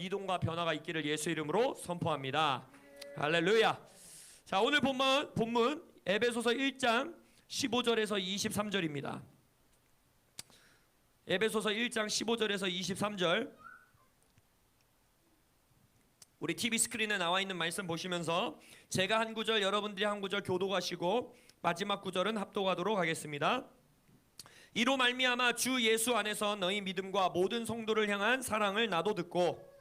이동과 변화가 있기를 예수 이름으로 선포합니다. 할렐루야. 자, 오늘 본문 에베소서 1장 15절에서 23절입니다. 에베소서 1장 15절에서 23절. 우리 TV 스크린에 나와 있는 말씀 보시면서 제가 한 구절, 여러분들이 한 구절 교독하시고 마지막 구절은 합독하도록 하겠습니다. 이로 말미암아 주 예수 안에서 너희 믿음과 모든 성도를 향한 사랑을 나도 듣고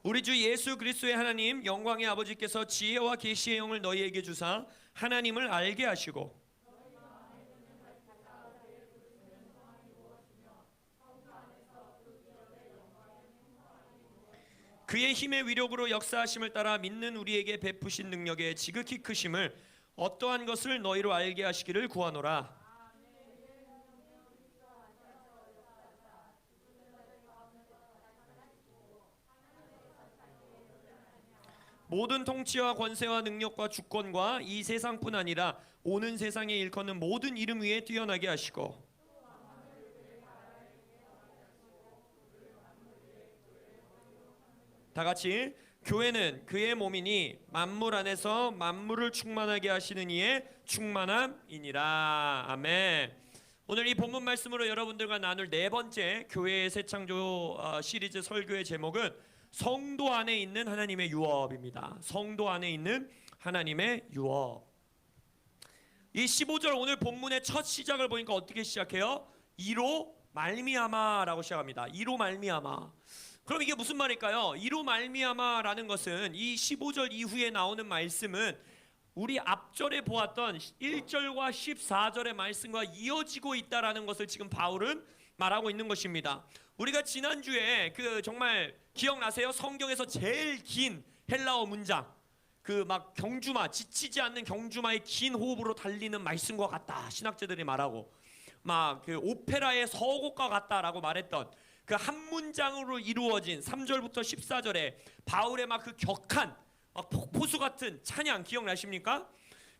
우리 주 예수 그리스도의 하나님 영광의 아버지께서 지혜와 계시의 영을 너희에게 주사 하나님을 알게 하시고 그의 힘의 위력으로 역사하심을 따라 믿는 우리에게 베푸신 능력의 지극히 크심을 어떠한 것을 너희로 알게 하시기를 구하노라. 모든 통치와 권세와 능력과 주권과 이 세상뿐 아니라 오는 세상에 일컫는 모든 이름 위에 뛰어나게 하시고 다 같이 교회는 그의 몸이니 만물 안에서 만물을 충만하게 하시는 이의 충만함이니라. 아멘. 오늘 이 본문 말씀으로 여러분들과 나눌 네 번째 교회의 새 창조 시리즈 설교의 제목은 성도 안에 있는 하나님의 유업입니다. 성도 안에 있는 하나님의 유업. 이 15절 오늘 본문의 첫 시작을 보니까 어떻게 시작해요? 이로 말미암아라고 시작합니다. 이로 말미암아. 그럼 이게 무슨 말일까요? 이로 말미암아라는 것은 이 15절 이후에 나오는 말씀은 우리 앞절에 보았던 1절과 14절의 말씀과 이어지고 있다라는 것을 지금 바울은 말하고 있는 것입니다. 우리가 지난주에 그 정말 기억나세요? 성경에서 제일 긴 헬라어 문장, 그 막 경주마, 지치지 않는 경주마의 긴 호흡으로 달리는 말씀과 같다 신학자들이 말하고, 막 그 오페라의 서곡과 같다라고 말했던 그 한 문장으로 이루어진 3절부터 14절에 바울의 막 그 격한 막 폭포수 같은 찬양 기억나십니까?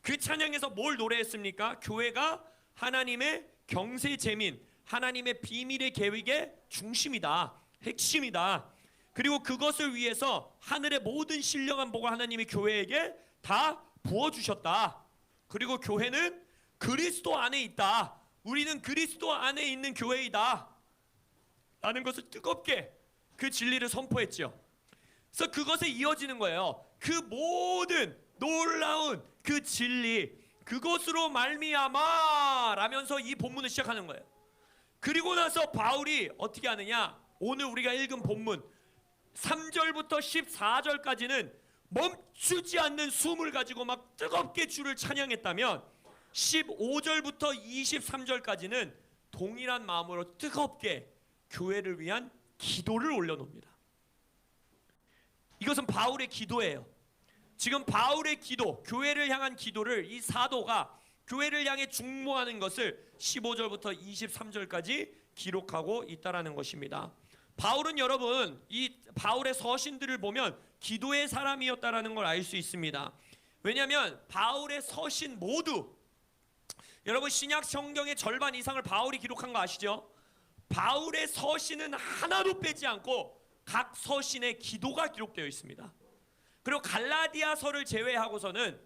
그 찬양에서 뭘 노래했습니까? 교회가 하나님의 경세 재민, 하나님의 비밀의 계획의 중심이다, 핵심이다. 그리고 그것을 위해서 하늘의 모든 신령한 복을 하나님이 교회에게 다 부어주셨다. 그리고 교회는 그리스도 안에 있다. 우리는 그리스도 안에 있는 교회이다 라는 것을 뜨겁게 그 진리를 선포했죠. 그래서 그것에 이어지는 거예요. 그 모든 놀라운 그 진리, 그것으로 말미암아 라면서 이 본문을 시작하는 거예요. 그리고 나서 바울이 어떻게 하느냐, 오늘 우리가 읽은 본문 3절부터 14절까지는 멈추지 않는 숨을 가지고 막 뜨겁게 주를 찬양했다면 15절부터 23절까지는 동일한 마음으로 뜨겁게 교회를 위한 기도를 올려놓습니다. 이것은 바울의 기도예요. 지금 바울의 기도, 교회를 향한 기도를 이 사도가 교회를 향해 중보하는 것을 15절부터 23절까지 기록하고 있다라는 것입니다. 바울은 여러분, 이 바울의 서신들을 보면 기도의 사람이었다라는 걸 알 수 있습니다. 왜냐하면 바울의 서신 모두, 여러분 신약 성경의 절반 이상을 바울이 기록한 거 아시죠? 바울의 서신은 하나도 빼지 않고 각 서신에 기도가 기록되어 있습니다. 그리고 갈라디아서를 제외하고서는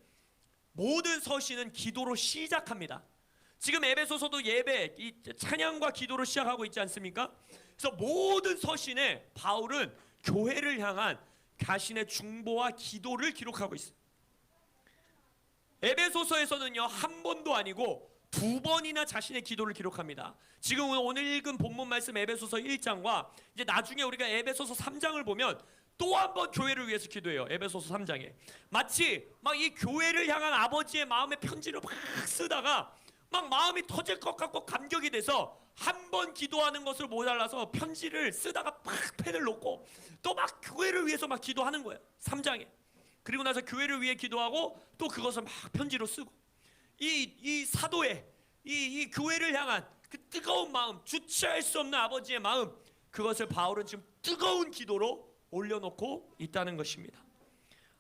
모든 서신은 기도로 시작합니다. 지금 에베소서도 예배, 이 찬양과 기도로 시작하고 있지 않습니까? 그래서 모든 서신에 바울은 교회를 향한 자신의 중보와 기도를 기록하고 있어요. 에베소서에서는요, 한 번도 아니고 두 번이나 자신의 기도를 기록합니다. 지금 오늘 읽은 본문 말씀 에베소서 1장과 이제 나중에 우리가 에베소서 3장을 보면 또 한 번 교회를 위해서 기도해요. 에베소서 3장에 마치 막 이 교회를 향한 아버지의 마음의 편지를 막 쓰다가 막 마음이 터질 것 같고 감격이 돼서 한 번 기도하는 것을 모자라서 편지를 쓰다가 막 펜을 놓고 또 막 교회를 위해서 막 기도하는 거예요. 3장에. 그리고 나서 교회를 위해 기도하고 또 그것을 막 편지로 쓰고, 이 사도의 이 교회를 향한 그 뜨거운 마음, 주체할 수 없는 아버지의 마음, 그것을 바울은 지금 뜨거운 기도로 올려놓고 있다는 것입니다.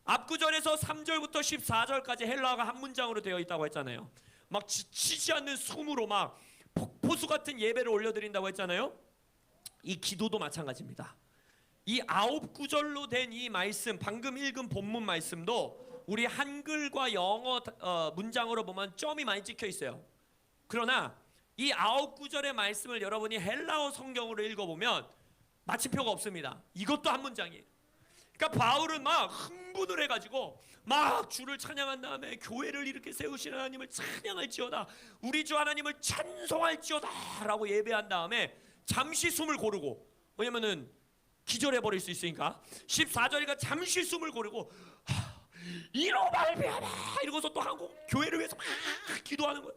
앞구절에서 3절부터 14절까지 헬라어가 한 문장으로 되어 있다고 했잖아요. 막 지치지 않는 숨으로 막 폭포수 같은 예배를 올려드린다고 했잖아요. 이 기도도 마찬가지입니다. 이 9구절로 된 이 말씀, 방금 읽은 본문 말씀도 우리 한글과 영어 문장으로 보면 점이 많이 찍혀 있어요. 그러나 이 9구절의 말씀을 여러분이 헬라어 성경으로 읽어보면 마침표가 없습니다. 이것도 한 문장이에요. 그러니까 바울은 막 흥분을 해가지고 막 주를 찬양한 다음에 교회를 이렇게 세우신 하나님을 찬양할지어다, 우리 주 하나님을 찬송할지어다 라고 예배한 다음에 잠시 숨을 고르고, 왜냐면은 기절해버릴 수 있으니까 14절이가 잠시 숨을 고르고 이로 말미암아 이러고서 또 한국 교회를 위해서 막 기도하는 거예요.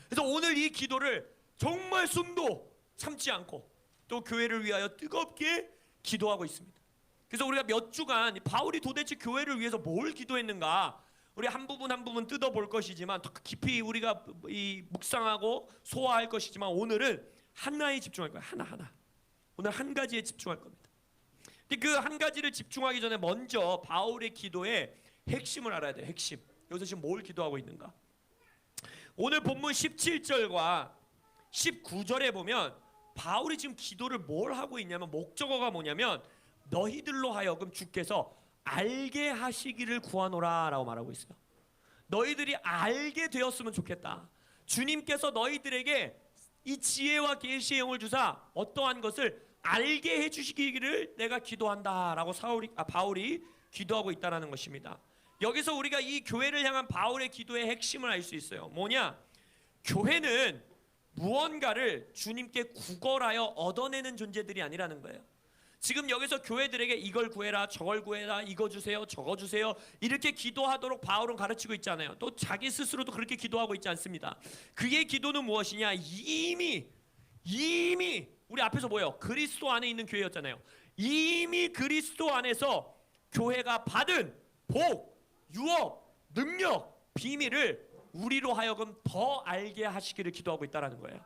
그래서 오늘 이 기도를 정말 숨도 참지 않고 또 교회를 위하여 뜨겁게 기도하고 있습니다. 그래서 우리가 몇 주간 바울이 도대체 교회를 위해서 뭘 기도했는가, 우리 한 부분 한 부분 뜯어볼 것이지만 더 깊이 우리가 이 묵상하고 소화할 것이지만 오늘은 하나에 집중할 거예요. 하나. 오늘 한 가지에 집중할 겁니다. 근데 그 한 가지를 집중하기 전에 먼저 바울의 기도의 핵심을 알아야 돼요. 핵심. 여기서 지금 뭘 기도하고 있는가? 오늘 본문 17절과 19절에 보면 바울이 지금 기도를 뭘 하고 있냐면, 목적어가 뭐냐면 너희들로 하여금 주께서 알게 하시기를 구하노라 라고 말하고 있어요. 너희들이 알게 되었으면 좋겠다. 주님께서 너희들에게 이 지혜와 계시의 영을 주사 어떠한 것을 알게 해주시기를 내가 기도한다 라고 바울이 기도하고 있다는 것입니다. 여기서 우리가 이 교회를 향한 바울의 기도의 핵심을 알 수 있어요. 뭐냐? 교회는 무언가를 주님께 구걸하여 얻어내는 존재들이 아니라는 거예요. 지금 여기서 교회들에게 이걸 구해라, 저걸 구해라, 이거 주세요, 저거 주세요 이렇게 기도하도록 바울은 가르치고 있잖아요. 또 자기 스스로도 그렇게 기도하고 있지 않습니다. 그의 기도는 무엇이냐? 이미 우리 앞에서 뭐예요? 그리스도 안에 있는 교회였잖아요. 이미 그리스도 안에서 교회가 받은 복, 유업, 능력, 비밀을 우리로 하여금 더 알게 하시기를 기도하고 있다는 거예요.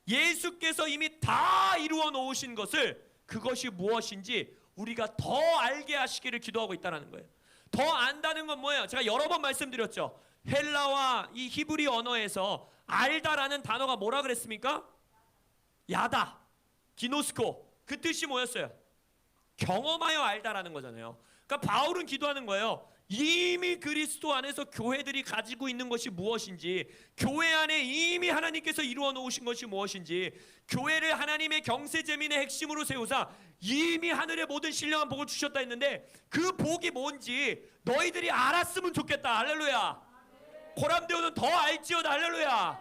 예수께서 이미 다 이루어 놓으신 것을, 그것이 무엇인지 우리가 더 알게 하시기를 기도하고 있다는 거예요. 더 안다는 건 뭐예요? 제가 여러 번 말씀드렸죠. 헬라와 이 히브리 언어에서 알다라는 단어가 뭐라 그랬습니까? 야다, 기노스코. 그 뜻이 뭐였어요? 경험하여 알다라는 거잖아요. 그러니까 바울은 기도하는 거예요. 이미 그리스도 안에서 교회들이 가지고 있는 것이 무엇인지, 교회 안에 이미 하나님께서 이루어 놓으신 것이 무엇인지, 교회를 하나님의 경세재민의 핵심으로 세우사 이미 하늘의 모든 신령한 복을 주셨다 했는데 그 복이 뭔지 너희들이 알았으면 좋겠다. 할렐루야. 고람되오는 더 알지어다. 할렐루야.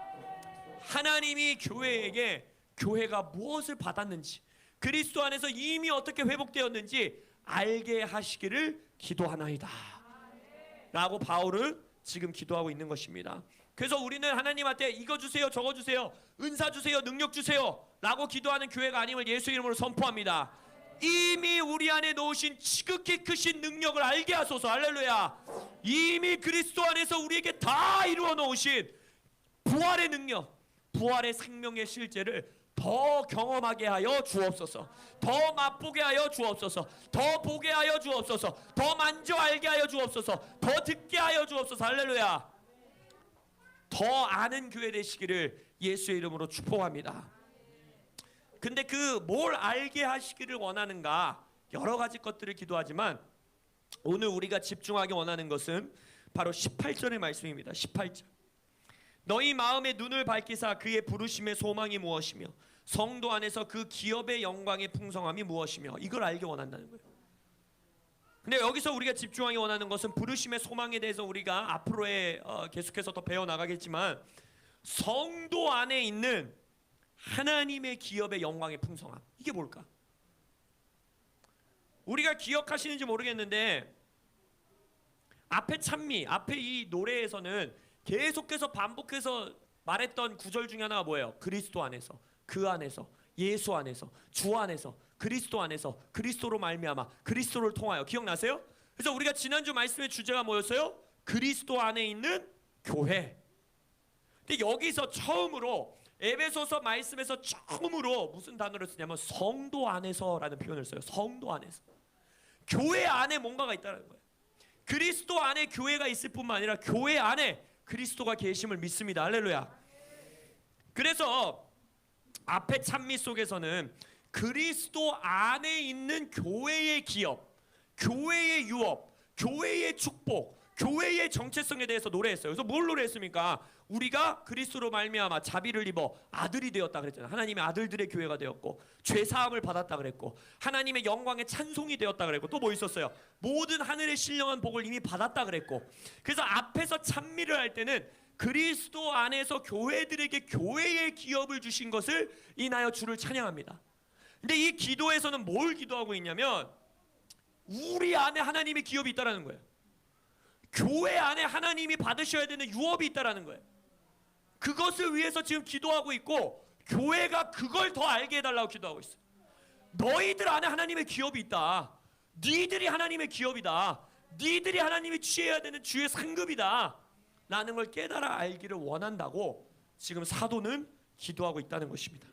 하나님이 교회에게 교회가 무엇을 받았는지, 그리스도 안에서 이미 어떻게 회복되었는지 알게 하시기를 기도하나이다 라고 바울은 지금 기도하고 있는 것입니다. 그래서 우리는 하나님한테 이거 주세요, 저거 주세요, 은사 주세요, 능력 주세요 라고 기도하는 교회가 아님을 예수 이름으로 선포합니다. 이미 우리 안에 놓으신 지극히 크신 능력을 알게 하소서. 할렐루야. 이미 그리스도 안에서 우리에게 다 이루어 놓으신 부활의 능력, 부활의 생명의 실제를 더 경험하게 하여 주옵소서. 더 맛보게 하여 주옵소서. 더 보게 하여 주옵소서. 더 만져 알게 하여 주옵소서. 더 듣게 하여 주옵소서. 할렐루야. 더 아는 교회 되시기를 예수의 이름으로 축복합니다. 근데 그 뭘 알게 하시기를 원하는가, 여러 가지 것들을 기도하지만 오늘 우리가 집중하기 원하는 것은 바로 18절의 말씀입니다. 18절. 너희 마음의 눈을 밝히사 그의 부르심의 소망이 무엇이며 성도 안에서 그 기업의 영광의 풍성함이 무엇이며, 이걸 알기 원한다는 거예요. 근데 여기서 우리가 집중하기 원하는 것은 부르심의 소망에 대해서 우리가 앞으로의 계속해서 더 배워나가겠지만, 성도 안에 있는 하나님의 기업의 영광의 풍성함, 이게 뭘까? 우리가 기억하시는지 모르겠는데 앞에 찬미, 앞에 이 노래에서는 계속해서 반복해서 말했던 구절 중에 하나가 뭐예요? 그리스도 안에서, 그 안에서, 예수 안에서, 주 안에서, 그리스도 안에서, 그리스도로 말미암아, 그리스도를 통하여. 기억나세요? 그래서 우리가 지난주 말씀의 주제가 뭐였어요? 그리스도 안에 있는 교회. 근데 여기서 처음으로 에베소서 말씀에서 처음으로 무슨 단어를 쓰냐면 성도 안에서라는 표현을 써요. 성도 안에서. 교회 안에 뭔가가 있다는 거예요. 그리스도 안에 교회가 있을 뿐만 아니라 교회 안에 그리스도가 계심을 믿습니다. 할렐루야. 그래서 앞에 찬미 속에서는 그리스도 안에 있는 교회의 기업, 교회의 유업, 교회의 축복, 교회의 정체성에 대해서 노래했어요. 그래서 뭘 노래했습니까? 우리가 그리스도로 말미암아 자비를 입어 아들이 되었다 그랬잖아요. 하나님의 아들들의 교회가 되었고 죄 사함을 받았다 그랬고 하나님의 영광의 찬송이 되었다 그랬고 또 뭐 있었어요? 모든 하늘의 신령한 복을 이미 받았다 그랬고. 그래서 앞에서 찬미를 할 때는 그리스도 안에서 교회들에게 교회의 기업을 주신 것을 인하여 주를 찬양합니다. 근데 이 기도에서는 뭘 기도하고 있냐면 우리 안에 하나님의 기업이 있다라는 거예요. 교회 안에 하나님이 받으셔야 되는 유업이 있다라는 거예요. 그것을 위해서 지금 기도하고 있고 교회가 그걸 더 알게 해달라고 기도하고 있어요. 너희들 안에 하나님의 기업이 있다. 니들이 하나님의 기업이다. 니들이 하나님이 취해야 되는 주의 상급이다 라는 걸 깨달아 알기를 원한다고 지금 사도는 기도하고 있다는 것입니다.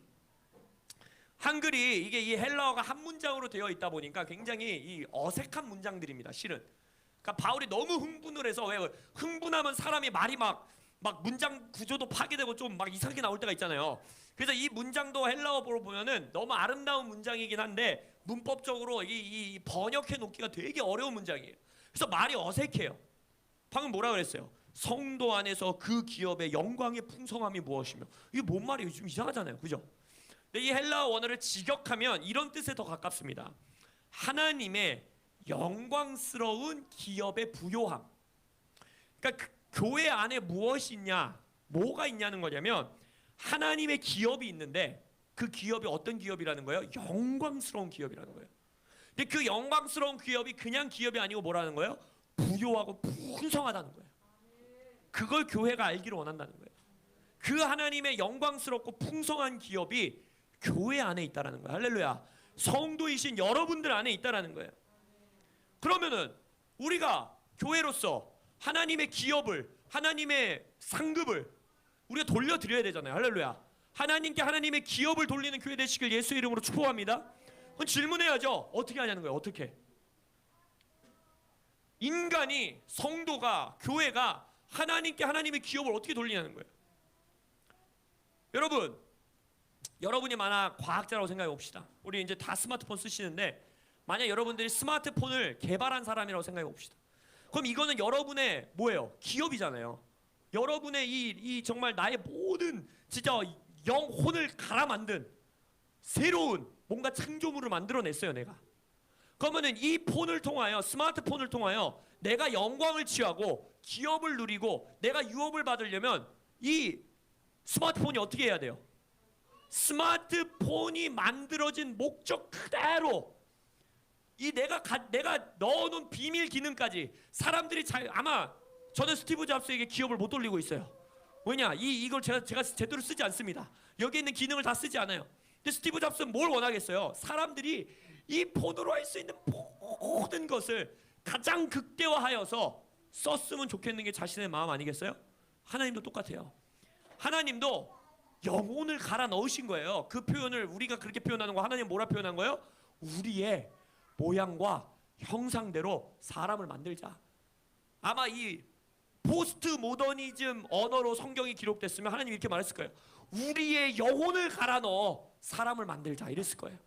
한글이 이게 이 헬라어가 한 문장으로 되어 있다 보니까 굉장히 이 어색한 문장들입니다. 실은 그러니까 바울이 너무 흥분을 해서, 왜 흥분하면 사람이 말이 막 문장 구조도 파괴되고 좀 막 이상하게 나올 때가 있잖아요. 그래서 이 문장도 헬라어로 보면은 너무 아름다운 문장이긴 한데 문법적으로 이 번역해 놓기가 되게 어려운 문장이에요. 그래서 말이 어색해요. 방금 뭐라 그랬어요? 성도 안에서 그 기업의 영광의 풍성함이 무엇이며, 이게 뭔 말이에요? 좀 이상하잖아요, 그죠? 근데 이 헬라어 원어를 직역하면 이런 뜻에 더 가깝습니다. 하나님의 영광스러운 기업의 부요함. 그러니까 교회 안에 무엇이 있냐, 뭐가 있냐는 거냐면 하나님의 기업이 있는데 그 기업이 어떤 기업이라는 거예요? 영광스러운 기업이라는 거예요. 근데 그 영광스러운 기업이 그냥 기업이 아니고 뭐라는 거예요? 부요하고 풍성하다는 거예요. 그걸 교회가 알기를 원한다는 거예요. 그 하나님의 영광스럽고 풍성한 기업이 교회 안에 있다라는 거예요. 할렐루야. 성도이신 여러분들 안에 있다라는 거예요. 그러면은 우리가 교회로서 하나님의 기업을, 하나님의 상급을 우리가 돌려드려야 되잖아요. 할렐루야. 하나님께 하나님의 기업을 돌리는 교회 되시길 예수 이름으로 축복합니다. 그럼 질문해야죠. 어떻게 하냐는 거예요. 어떻게? 인간이, 성도가, 교회가 하나님께 하나님의 기업을 어떻게 돌리냐는 거예요. 여러분이 만약 과학자라고 생각해 봅시다. 우리 이제 다 스마트폰 쓰시는데 만약 여러분들이 스마트폰을 개발한 사람이라고 생각해 봅시다. 그럼 이거는 여러분의 뭐예요? 기업이잖아요. 여러분의 이 정말 나의 모든 진짜 영혼을 갈아 만든 새로운 뭔가 창조물을 만들어냈어요, 내가. 그러면은 이 폰을 통하여, 스마트폰을 통하여 내가 영광을 취하고 기업을 누리고 내가 유업을 받으려면 이 스마트폰이 어떻게 해야 돼요? 스마트폰이 만들어진 목적 그대로 이 내가 넣어놓은 비밀 기능까지 사람들이 아마 저는 스티브 잡스에게 기업을 못 돌리고 있어요. 왜냐? 이걸 제가 제대로 쓰지 않습니다. 여기 있는 기능을 다 쓰지 않아요. 근데 스티브 잡스는 뭘 원하겠어요? 사람들이 이 폰으로 할 수 있는 모든 것을 가장 극대화하여서 썼으면 좋겠는 게 자신의 마음 아니겠어요? 하나님도 똑같아요. 하나님도 영혼을 갈아 넣으신 거예요. 그 표현을 우리가 그렇게 표현하는 거, 하나님 뭐라 표현한 거예요? 우리의 모양과 형상대로 사람을 만들자. 아마 이 포스트 모더니즘 언어로 성경이 기록됐으면 하나님이 이렇게 말했을 거예요. 우리의 영혼을 갈아 넣어 사람을 만들자, 이랬을 거예요.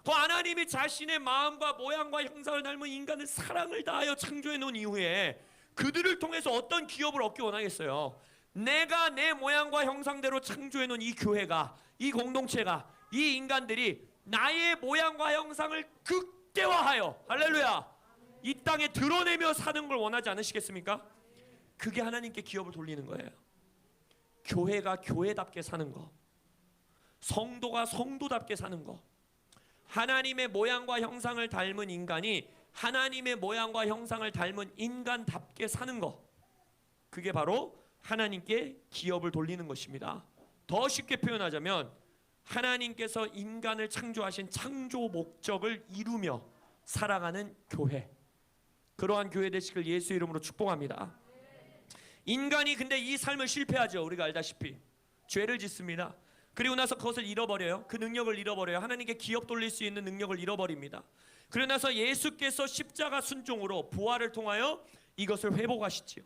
그 하나님이 자신의 마음과 모양과 형상을 닮은 인간을 사랑을 다하여 창조해 놓은 이후에 그들을 통해서 어떤 기업을 얻기 원하겠어요? 내가 내 모양과 형상대로 창조해 놓은 이 교회가, 이 공동체가, 이 인간들이 나의 모양과 형상을 극대화하여, 할렐루야, 이 땅에 드러내며 사는 걸 원하지 않으시겠습니까? 그게 하나님께 기업을 돌리는 거예요. 교회가 교회답게 사는 거, 성도가 성도답게 사는 거, 하나님의 모양과 형상을 닮은 인간이 하나님의 모양과 형상을 닮은 인간답게 사는 거, 그게 바로 하나님께 기업을 돌리는 것입니다. 더 쉽게 표현하자면 하나님께서 인간을 창조하신 창조 목적을 이루며 살아가는 교회, 그러한 교회 되시길 예수 이름으로 축복합니다. 인간이 근데 이 삶을 실패하죠. 우리가 알다시피 죄를 짓습니다. 그리고 나서 그것을 잃어버려요. 그 능력을 잃어버려요. 하나님께 기업 돌릴 수 있는 능력을 잃어버립니다. 그러고 나서 예수께서 십자가 순종으로 부활을 통하여 이것을 회복하시지요.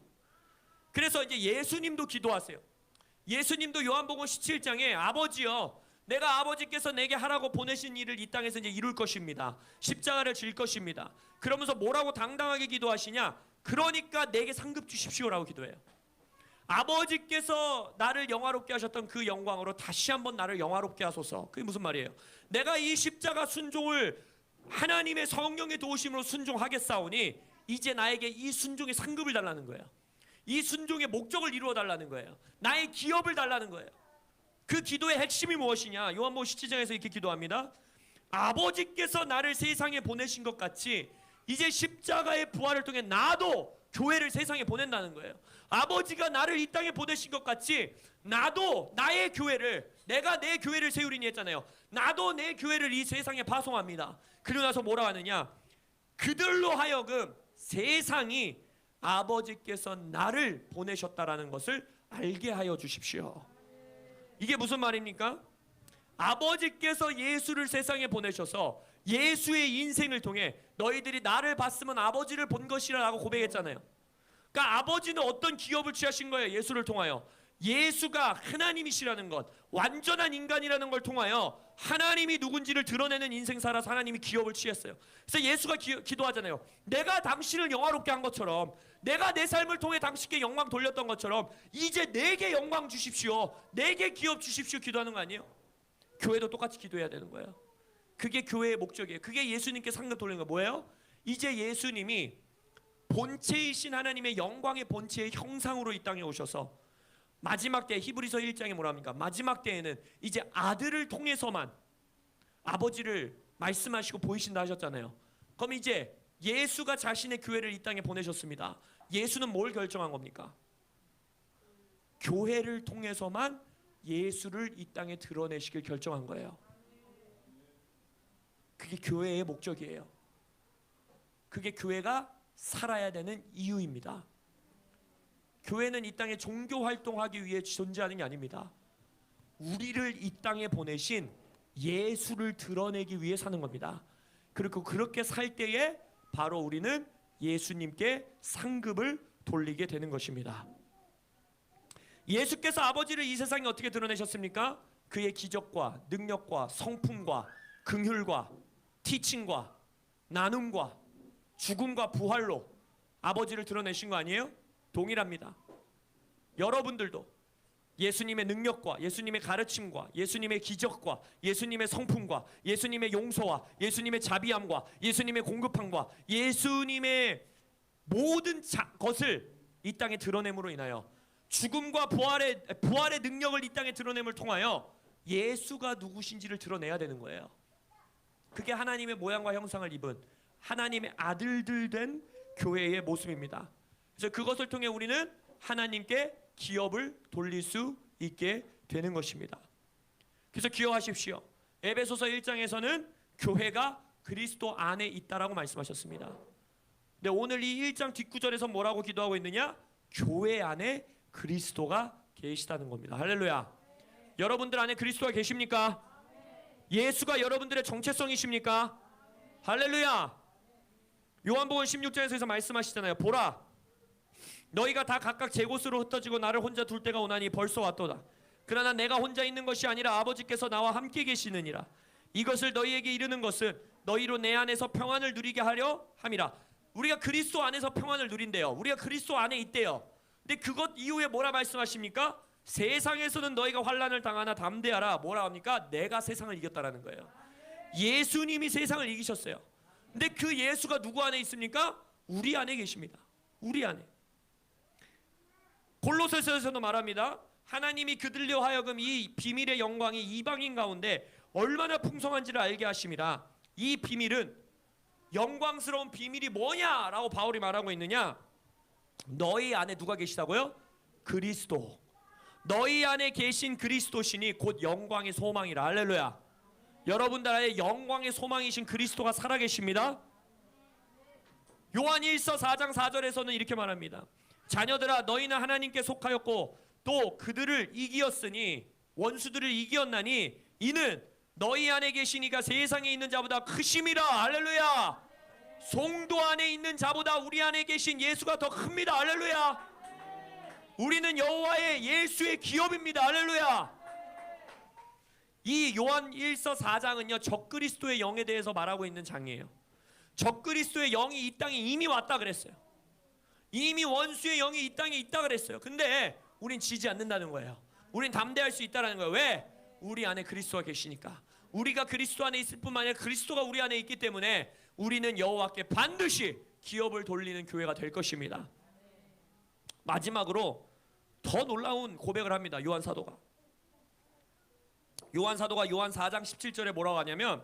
그래서 이제 예수님도 기도하세요. 예수님도 요한복음 17장에 아버지여 내가 아버지께서 내게 하라고 보내신 일을 이 땅에서 이제 이룰 것입니다. 십자가를 질 것입니다. 그러면서 뭐라고 당당하게 기도하시냐? 그러니까 내게 상급 주십시오라고 기도해요. 아버지께서 나를 영화롭게 하셨던 그 영광으로 다시 한번 나를 영화롭게 하소서. 그게 무슨 말이에요? 내가 이 십자가 순종을 하나님의 성령의 도우심으로 순종하겠사오니 이제 나에게 이 순종의 상급을 달라는 거예요. 이 순종의 목적을 이루어 달라는 거예요. 나의 기업을 달라는 거예요. 그 기도의 핵심이 무엇이냐? 요한복음 17장에서 이렇게 기도합니다. 아버지께서 나를 세상에 보내신 것 같이 이제 십자가의 부활을 통해 나도 교회를 세상에 보낸다는 거예요. 아버지가 나를 이 땅에 보내신 것 같이 나도 나의 교회를, 내가 내 교회를 세우리니 했잖아요. 나도 내 교회를 이 세상에 파송합니다. 그러고 나서 뭐라 하느냐? 그들로 하여금 세상이 아버지께서 나를 보내셨다라는 것을 알게 하여 주십시오. 이게 무슨 말입니까? 아버지께서 예수를 세상에 보내셔서 예수의 인생을 통해 너희들이 나를 봤으면 아버지를 본 것이라 라고 고백했잖아요. 그러니까 아버지는 어떤 기업을 취하신 거예요? 예수를 통하여 예수가 하나님이시라는 것, 완전한 인간이라는 걸 통하여 하나님이 누군지를 드러내는 인생 살아서 하나님이 기업을 취했어요. 그래서 예수가 기도하잖아요. 내가 당신을 영화롭게 한 것처럼, 내가 내 삶을 통해 당신께 영광 돌렸던 것처럼 이제 내게 영광 주십시오, 내게 기업 주십시오 기도하는 거 아니에요? 교회도 똑같이 기도해야 되는 거예요. 그게 교회의 목적이에요. 그게 예수님께 상급 돌리는 거 뭐예요? 이제 예수님이 본체이신 하나님의 영광의 본체의 형상으로 이 땅에 오셔서 마지막 때 히브리서 1장에 뭐라 합니까? 마지막 때에는 이제 아들을 통해서만 아버지를 말씀하시고 보이신다 하셨잖아요. 그럼 이제 예수가 자신의 교회를 이 땅에 보내셨습니다. 예수는 뭘 결정한 겁니까? 교회를 통해서만 예수를 이 땅에 드러내시길 결정한 거예요. 그게 교회의 목적이에요. 그게 교회가 살아야 되는 이유입니다. 교회는 이 땅에 종교 활동하기 위해 존재하는 게 아닙니다. 우리를 이 땅에 보내신 예수를 드러내기 위해 사는 겁니다. 그리고 그렇게 살 때에 바로 우리는 예수님께 상급을 돌리게 되는 것입니다. 예수께서 아버지를 이 세상에 어떻게 드러내셨습니까? 그의 기적과 능력과 성품과 긍휼과 티칭과 나눔과 죽음과 부활로 아버지를 드러내신 거 아니에요? 동일합니다. 여러분들도 예수님의 능력과 예수님의 가르침과 예수님의 기적과 예수님의 성품과 예수님의 용서와 예수님의 자비함과 예수님의 공급함과 예수님의 모든 것을 이 땅에 드러냄으로 인하여 죽음과 부활의 능력을 이 땅에 드러냄을 통하여 예수가 누구신지를 드러내야 되는 거예요. 그게 하나님의 모양과 형상을 입은 하나님의 아들들 된 교회의 모습입니다. 그래서 그것을 통해 우리는 하나님께 기업을 돌릴 수 있게 되는 것입니다. 그래서 기억하십시오. 에베소서 1장에서는 교회가 그리스도 안에 있다라고 말씀하셨습니다. 근데 오늘 이 1장 뒷구절에서 뭐라고 기도하고 있느냐? 교회 안에 그리스도가 계시다는 겁니다. 할렐루야. 여러분들 안에 그리스도가 계십니까? 예수가 여러분들의 정체성이십니까? 할렐루야. 요한복음 16장에서 말씀하시잖아요. 보라, 너희가 다 각각 제 곳으로 흩어지고 나를 혼자 둘 때가 오나니 벌써 왔도다. 그러나 내가 혼자 있는 것이 아니라 아버지께서 나와 함께 계시느니라. 이것을 너희에게 이르는 것은 너희로 내 안에서 평안을 누리게 하려 함이라. 우리가 그리스도 안에서 평안을 누린대요. 우리가 그리스도 안에 있대요. 근데 그것 이후에 뭐라 말씀하십니까? 세상에서는 너희가 환난을 당하나 담대하라. 뭐라 합니까? 내가 세상을 이겼다라는 거예요. 예수님이 세상을 이기셨어요. 근데 그 예수가 누구 안에 있습니까? 우리 안에 계십니다. 우리 안에. 골로새서에서도 말합니다. 하나님이 그들로 하여금 이 비밀의 영광이 이방인 가운데 얼마나 풍성한지를 알게 하심이라. 이 비밀은, 영광스러운 비밀이 뭐냐라고 바울이 말하고 있느냐? 너희 안에 누가 계시다고요? 그리스도. 너희 안에 계신 그리스도시니 곧 영광의 소망이라. 할렐루야. 여러분들 안에 영광의 소망이신 그리스도가 살아계십니다. 요한 1서 4장 4절에서는 이렇게 말합니다. 자녀들아, 너희는 하나님께 속하였고 또 그들을 이기었으니, 원수들을 이기었나니 이는 너희 안에 계신 이가 세상에 있는 자보다 크심이라. 할렐루야. 성도 안에 있는 자보다 우리 안에 계신 예수가 더 큽니다. 할렐루야. 우리는 여호와의 예수의 기업입니다. 할렐루야. 이 요한 1서 4장은요 적그리스도의 영에 대해서 말하고 있는 장이에요. 적그리스도의 영이 이 땅에 이미 왔다 그랬어요. 이미 원수의 영이 이 땅에 있다 그랬어요. 근데 우린 지지 않는다는 거예요. 우린 담대할 수 있다는 거예요. 왜? 우리 안에 그리스도가 계시니까. 우리가 그리스도 안에 있을 뿐만 아니라 그리스도가 우리 안에 있기 때문에 우리는 여호와께 반드시 기업을 돌리는 교회가 될 것입니다. 마지막으로 더 놀라운 고백을 합니다. 요한 사도가 요한 4장 17절에 뭐라고 하냐면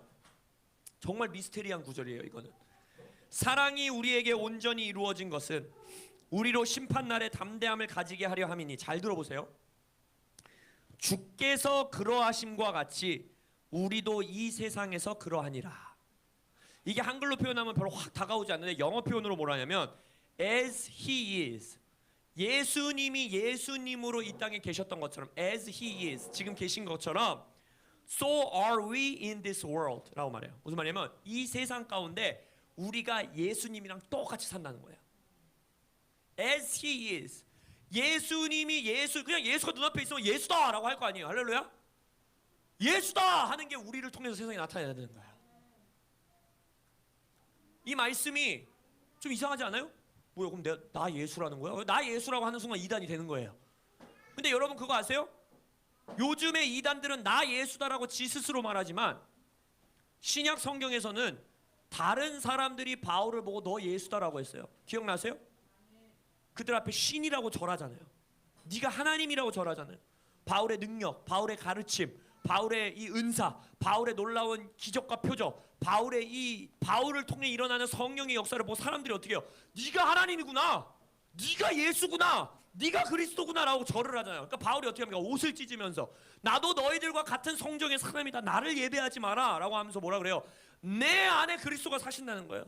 정말 미스테리한 구절이에요. 이거는 사랑이 우리에게 온전히 이루어진 것은 우리로 심판날에 담대함을 가지게 하려 함이니. 잘 들어보세요. 주께서 그러하심과 같이 우리도 이 세상에서 그러하니라. 이게 한글로 표현하면 별로 확 다가오지 않는데 영어 표현으로 뭐라 하냐면 as he is. 예수님이 예수님으로 이 땅에 계셨던 것처럼 as he is 지금 계신 것처럼 so are we in this world 라고 말해요. 무슨 말이냐면 이 세상 가운데 우리가 예수님이랑 똑같이 산다는 거예요. as he is. 예수님이 그냥 예수가 눈앞에 있으면 예수다 라고 할 거 아니에요. 할렐루야. 예수다 하는 게 우리를 통해서 세상에 나타나야 되는 거예요. 이 말씀이 좀 이상하지 않아요? 뭐야 그럼 나 예수라는 거야? 나 예수라고 하는 순간 이단이 되는 거예요. 근데 여러분 그거 아세요? 요즘에 이단들은 나 예수다라고 지 스스로 말하지만 신약 성경에서는 다른 사람들이 바울을 보고 너 예수다라고 했어요. 기억나세요? 그들 앞에 신이라고 절하잖아요. 네가 하나님이라고 절하잖아요. 바울의 능력, 바울의 가르침, 바울의 이 은사, 바울의 놀라운 기적과 표적, 바울을 통해 일어나는 성령의 역사를 보고 사람들이 어떻게 해요? 네가 하나님이구나, 네가 예수구나, 네가 그리스도구나라고 절을 하잖아요. 그러니까 바울이 어떻게 합니까? 옷을 찢으면서 나도 너희들과 같은 성정의 사람이다, 나를 예배하지 마라 라고 하면서 뭐라 그래요? 내 안에 그리스도가 사신다는 거예요.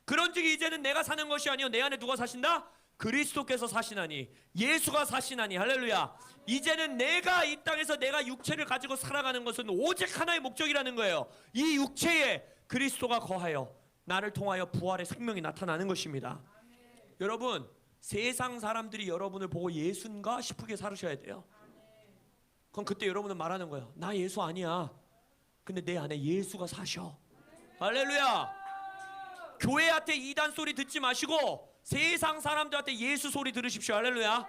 그런즉 이제는 내가 사는 것이 아니요 내 안에 누가 사신다? 그리스도께서 사시나니, 예수가 사시나니. 할렐루야. 이제는 내가 이 땅에서 내가 육체를 가지고 살아가는 것은 오직 하나의 목적이라는 거예요. 이 육체에 그리스도가 거하여 나를 통하여 부활의 생명이 나타나는 것입니다. 여러분 세상 사람들이 여러분을 보고 예수인가 싶게 살으셔야 돼요. 그럼 그때 여러분은 말하는 거예요. 나 예수 아니야. 근데 내 안에 예수가 사셔. 할렐루야. 교회한테 이단 소리 듣지 마시고 세상 사람들한테 예수 소리 들으십시오. 할렐루야.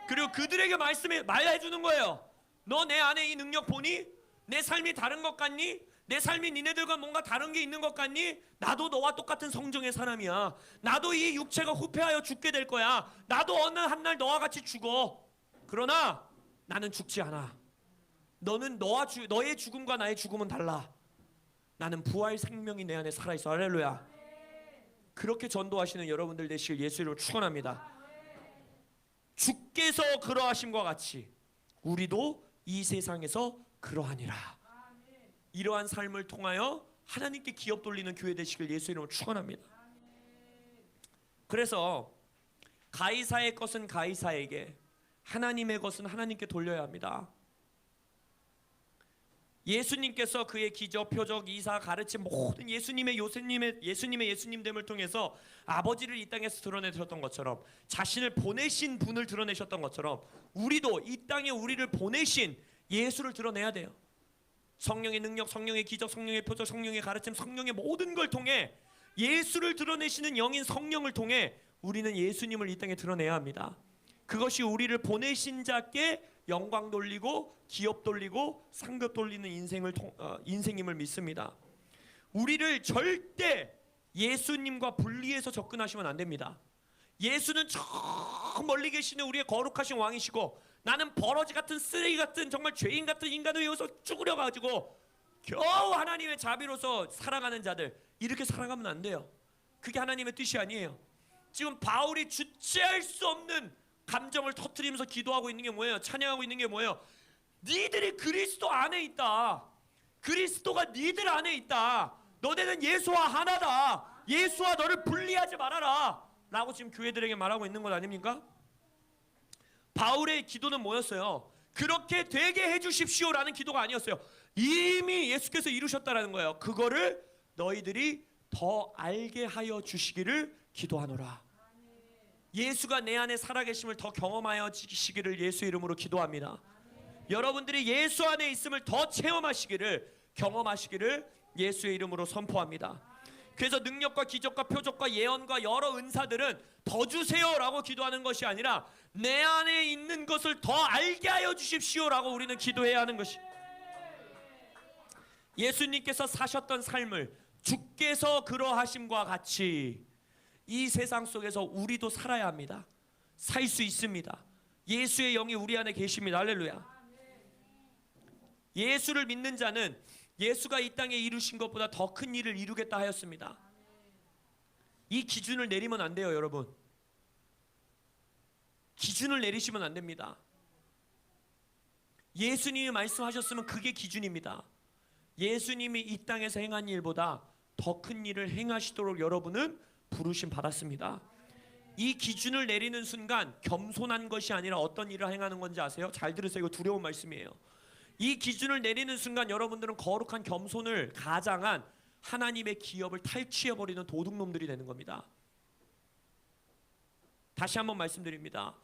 그리고 그들에게 말해주는 거예요. 너 내 안에 이 능력 보니? 내 삶이 다른 것 같니? 내 삶이 니네들과 뭔가 다른 게 있는 것 같니? 나도 너와 똑같은 성정의 사람이야. 나도 이 육체가 후패하여 죽게 될 거야. 나도 어느 한날 너와 같이 죽어. 그러나 나는 죽지 않아. 너는 너의 죽음과 나의 죽음은 달라. 나는 부활 생명이 내 안에 살아있어. 할렐루야. 그렇게 전도하시는 여러분들 되시길 예수로 축원합니다. 주께서 그러하심과 같이 우리도 이 세상에서 그러하니라. 이러한 삶을 통하여 하나님께 기업 돌리는 교회 되시길 예수 이름으로 축원합니다. 그래서 가이사의 것은 가이사에게, 하나님의 것은 하나님께 돌려야 합니다. 예수님께서 그의 기적, 표적, 이사, 가르침 모든 예수님됨을 통해서 아버지를 이 땅에서 드러내셨던 것처럼, 자신을 보내신 분을 드러내셨던 것처럼 우리도 이 땅에 우리를 보내신 예수를 드러내야 돼요. 성령의 능력, 성령의 기적, 성령의 표적, 성령의 가르침, 성령의 모든 걸 통해 예수를 드러내시는 영인 성령을 통해 우리는 예수님을 이 땅에 드러내야 합니다. 그것이 우리를 보내신 자께 영광 돌리고 기업 돌리고 상급 돌리는 인생임을 믿습니다. 우리를 절대 예수님과 분리해서 접근하시면 안 됩니다. 예수는 저 멀리 계시는 우리의 거룩하신 왕이시고, 나는 버러지 같은 쓰레기 같은 정말 죄인 같은 인간을 위해서 쭈그려가지고 겨우 하나님의 자비로서 살아가는 자들, 이렇게 살아가면 안 돼요. 그게 하나님의 뜻이 아니에요. 지금 바울이 주체할 수 없는 감정을 터뜨리면서 기도하고 있는 게 뭐예요? 찬양하고 있는 게 뭐예요? 니들이 그리스도 안에 있다. 그리스도가 니들 안에 있다. 너네는 예수와 하나다. 예수와 너를 분리하지 말아라 라고 지금 교회들에게 말하고 있는 것 아닙니까? 바울의 기도는 뭐였어요? 그렇게 되게 해주십시오 라는 기도가 아니었어요. 이미 예수께서 이루셨다라는 거예요. 그거를 너희들이 더 알게 하여 주시기를 기도하노라. 예수가 내 안에 살아계심을 더 경험하여 지시기를 예수 이름으로 기도합니다. 여러분들이 예수 안에 있음을 더 체험하시기를, 경험하시기를 예수의 이름으로 선포합니다. 그래서 능력과 기적과 표적과 예언과 여러 은사들은 더 주세요라고 기도하는 것이 아니라 내 안에 있는 것을 더 알게 하여 주십시오라고 우리는 기도해야 하는 것이. 예수님께서 사셨던 삶을 주께서 그러하심과 같이 이 세상 속에서 우리도 살아야 합니다. 살 수 있습니다. 예수의 영이 우리 안에 계십니다. 할렐루야. 예수를 믿는 자는 예수가 이 땅에 이루신 것보다 더 큰 일을 이루겠다 하였습니다. 이 기준을 내리면 안 돼요, 여러분. 기준을 내리시면 안 됩니다. 예수님이 말씀하셨으면 그게 기준입니다. 예수님이 이 땅에서 행한 일보다 더 큰 일을 행하시도록 여러분은 부르심 받았습니다. 이 기준을 내리는 순간 겸손한 것이 아니라 어떤 일을 행하는 건지 아세요? 잘 들으세요. 이거 두려운 말씀이에요. 이 기준을 내리는 순간 여러분들은 거룩한 겸손을 가장한 하나님의 기업을 탈취해버리는 도둑놈들이 되는 겁니다. 다시 한번 말씀드립니다.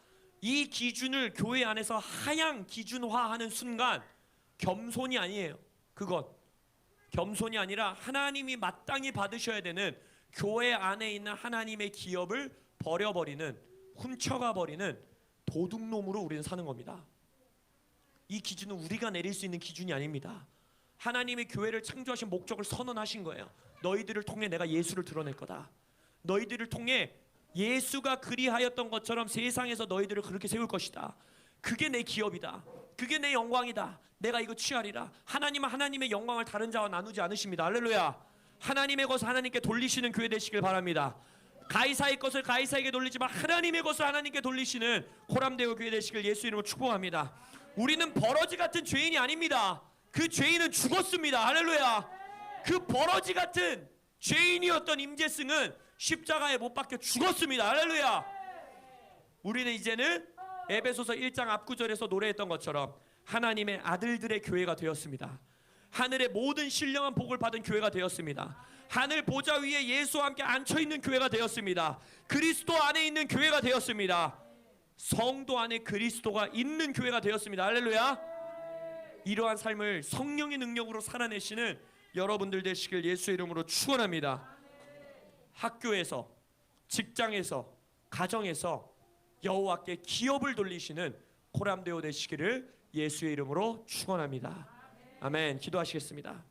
이 기준을 교회 안에서 하향 기준화하는 순간 겸손이 아니에요. 그건 겸손이 아니라 하나님이 마땅히 받으셔야 되는 교회 안에 있는 하나님의 기업을 버려버리는, 훔쳐가버리는 도둑놈으로 우리는 사는 겁니다. 이 기준은 우리가 내릴 수 있는 기준이 아닙니다. 하나님의 교회를 창조하신 목적을 선언하신 거예요. 너희들을 통해 내가 예수를 드러낼 거다. 너희들을 통해 예수가 그리하였던 것처럼 세상에서 너희들을 그렇게 세울 것이다. 그게 내 기업이다. 그게 내 영광이다. 내가 이거 취하리라. 하나님은 하나님의 영광을 다른 자와 나누지 않으십니다. 할렐루야. 하나님의 것을 하나님께 돌리시는 교회 되시길 바랍니다. 가이사의 것을 가이사에게 돌리지만 하나님의 것을 하나님께 돌리시는 코람데오 교회 되시길 예수 이름으로 축복합니다. 우리는 버러지 같은 죄인이 아닙니다. 그 죄인은 죽었습니다. 할렐루야. 그 버러지 같은 죄인이었던 임재승은 십자가에 못 박혀 죽었습니다. 할렐루야. 우리는 이제는 에베소서 1장 앞구절에서 노래했던 것처럼 하나님의 아들들의 교회가 되었습니다. 하늘의 모든 신령한 복을 받은 교회가 되었습니다. 하늘 보좌 위에 예수와 함께 앉혀있는 교회가 되었습니다. 그리스도 안에 있는 교회가 되었습니다. 성도 안에 그리스도가 있는 교회가 되었습니다. 할렐루야. 이러한 삶을 성령의 능력으로 살아내시는 여러분들 되시길 예수의 이름으로 축원합니다. 학교에서, 직장에서, 가정에서 여호와께 기업을 돌리시는 코람데오 되시기를 예수의 이름으로 축원합니다. 아멘. 기도하시겠습니다.